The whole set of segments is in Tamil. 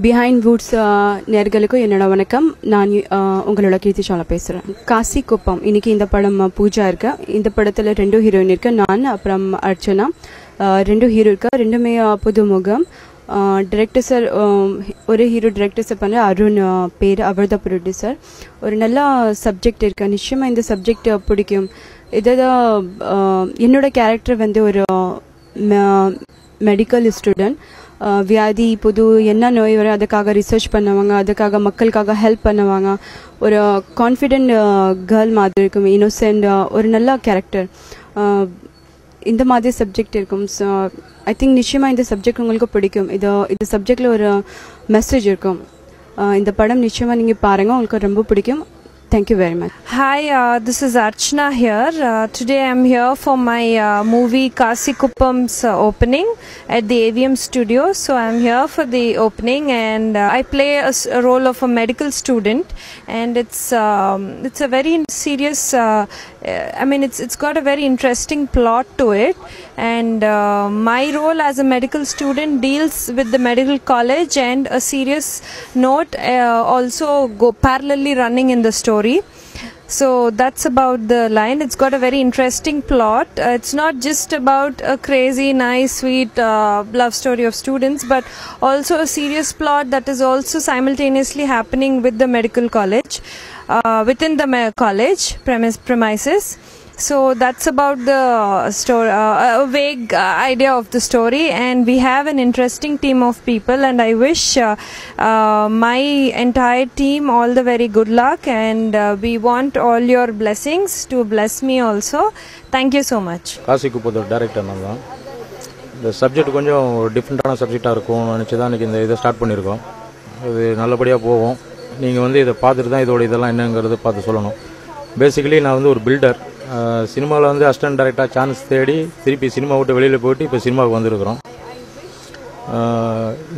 பிஹைண்ட் வூட்ஸ் நேர்களுக்கு என்னோட வணக்கம். நான் உங்களோட கீர்த்திசாலா பேசுகிறேன். காசி குப்பம் இன்னைக்கு இந்த படம் பூஜா இருக்கு. இந்த படத்தில் 2 ஹீரோயின் இருக்கு, நான் அப்புறம் அர்ச்சனா. 2 ஹீரோ இருக்கா, ரெண்டுமே புதுமுகம். டிரெக்டர் சார் ஒரு ஹீரோ டிரெக்டர் சார் பண்ண அருண் பேர், அவர் தான் ப்ரொடியூசர். ஒரு நல்ல சப்ஜெக்ட் இருக்கு, நிச்சயமாக இந்த சப்ஜெக்ட் பிடிக்கும். இதுதான் என்னோட கேரக்டர் வந்து ஒரு மெடிக்கல் ஸ்டூடெண்ட். வியாதி புது என்ன நோய் வரும் அதுக்காக ரிசர்ச் பண்ணுவாங்க, அதுக்காக மக்களுக்காக ஹெல்ப் பண்ணுவாங்க. ஒரு கான்ஃபிடென்ட் கேர்ள் மாதிரி இருக்கும், இன்னோசென்ட், ஒரு நல்ல கேரக்டர். இந்த மாதிரி சப்ஜெக்ட் இருக்கும். ஸோ ஐ திங்க் நிச்சயமாக இந்த சப்ஜெக்ட் உங்களுக்கு பிடிக்கும். இந்த சப்ஜெக்டில் ஒரு மெசேஜ் இருக்கும். இந்த படம் நிச்சயமாக நீங்கள் பாருங்கள், உங்களுக்கு ரொம்ப பிடிக்கும். Thank you very much. Hi, this is Archana here. Today I am here for my movie Kasi Kuppam's opening at the AVM studio. So I am here for the opening, and I play a role of a medical student, and it's a very serious. I mean, it's got a very interesting plot to it, and my role as a medical student deals with the medical college and a serious note also parallelly running in the story. So that's about the line. It's got a very interesting plot. It's not just about a crazy, nice, sweet love story of students, but also a serious plot that is also simultaneously happening with the medical college, within the college premises. So that's about the story, a vague idea of the story, and we have an interesting team of people, and I wish my entire team all the very good luck, and we want all your blessings to bless me also. Thank you so much. காசி குப்பத்தோட டைரக்டர் நான் தான். இந்த சப்ஜெக்ட் கொஞ்சம் டிஃப்ரெண்ட்டான சப்ஜெக்டாக இருக்கும் நினச்சி தான் இன்றைக்கி இந்த இதை ஸ்டார்ட் பண்ணியிருக்கோம். இது நல்லபடியாக போகும். நீங்கள் வந்து இதை பார்த்துட்டு தான் இதோட இதெல்லாம் என்னங்கிறது பார்த்து சொல்லணும். பேசிக்கலி நான் வந்து ஒரு பில்டர். சினிமாவில் வந்து அசிஸ்டன்ட் டைரக்டராக சான்ஸ் தேடி திருப்பி சினிமா விட்டு வெளியில் போயிட்டு இப்போ சினிமாவுக்கு வந்திருக்கிறோம்.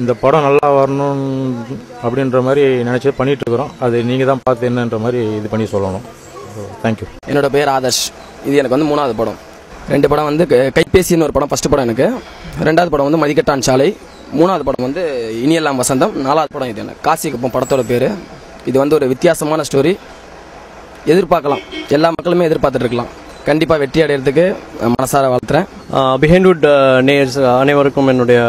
இந்த படம் நல்லா வரணும் அப்படின்ற மாதிரி நினச்சி பண்ணிகிட்ருக்குறோம். அது நீங்கள் தான் பார்த்து என்னன்ற மாதிரி இது பண்ணி சொல்லணும். தேங்க்யூ. என்னோட பேர் ஆதர்ஷ். இது எனக்கு வந்து 3வது படம். 2 படம் வந்து கைபேசின்னு ஒரு படம், ஃபஸ்ட்டு படம் எனக்கு. 2வது படம் வந்து மதிக்கட்டான் சாலை. 3வது படம் வந்து இனியெல்லாம் வசந்தம். 4வது படம் இது எனக்கு காசி குப்பம் படத்தோட பேர். இது வந்து ஒரு வித்தியாசமான ஸ்டோரி. எதிர்பார்க்கலாம், எல்லா மக்களுமே எதிர்பார்த்துட்டு இருக்கலாம். கண்டிப்பாக வெற்றி அடைகிறதுக்கு மனசார வாழ்த்துறேன். பிஹைண்ட் வுட் நேயர்ஸ் அனைவருக்கும் என்னுடைய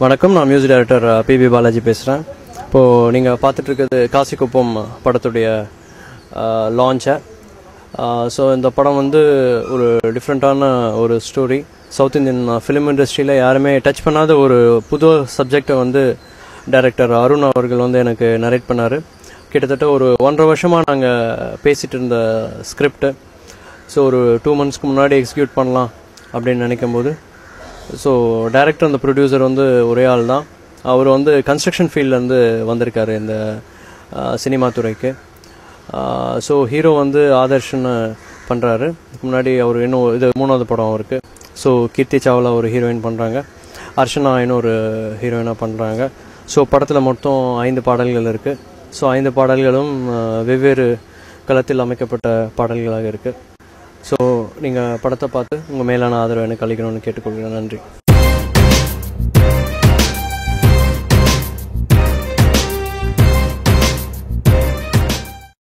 வணக்கம். நான் மியூசிக் டைரக்டர் PB பாலாஜி பேசுகிறேன். இப்போது நீங்கள் பார்த்துட்டு இருக்கிறது காசி குப்பம் படத்துடைய லான்ச்சை. ஸோ இந்த படம் வந்து ஒரு டிஃப்ரெண்ட்டான ஒரு ஸ்டோரி. சவுத் இந்தியன் ஃபிலிம் இண்டஸ்ட்ரியில் யாருமே டச் பண்ணாத ஒரு புது சப்ஜெக்டை வந்து டைரக்டர் அருண் அவர்கள் வந்து எனக்கு நரேட் பண்ணார். கிட்டத்தட்ட ஒரு 1.5 வருஷமாக நாங்கள் பேசிகிட்டு இருந்த ஸ்கிரிப்டு. ஸோ ஒரு 2 மந்த்ஸ்க்கு முன்னாடி எக்ஸிக்யூட் பண்ணலாம் அப்படின்னு நினைக்கும் போது, ஸோ டைரக்டர் அந்த ப்ரொடியூசர் வந்து ஒரே ஆள் தான். அவர் வந்து கன்ஸ்ட்ரக்ஷன் ஃபீல்ட்லேருந்து வந்திருக்காரு இந்த சினிமா துறைக்கு. ஸோ ஹீரோ வந்து ஆதர்ஷன்னு பண்ணுறாரு. இதுக்கு முன்னாடி அவர் இன்னும் இது 3வது படம் அவருக்கு. ஸோ கீர்த்தி சாவ்லா ஒரு ஹீரோயின் பண்ணுறாங்க, அர்ச்சனா இன்னொரு ஹீரோயினாக பண்ணுறாங்க. ஸோ படத்தில் மொத்தம் 5 பாடல்கள் இருக்குது. ஸோ 5 பாடல்களும் வெவ்வேறு களத்தில் அமைக்கப்பட்ட பாடல்களாக இருக்குது. ஸோ நீங்கள் படத்தை பார்த்து உங்கள் மேலான ஆதரவு எனக்கு அளிக்கணும்னு கேட்டுக்கொள்கிறேன். நன்றி.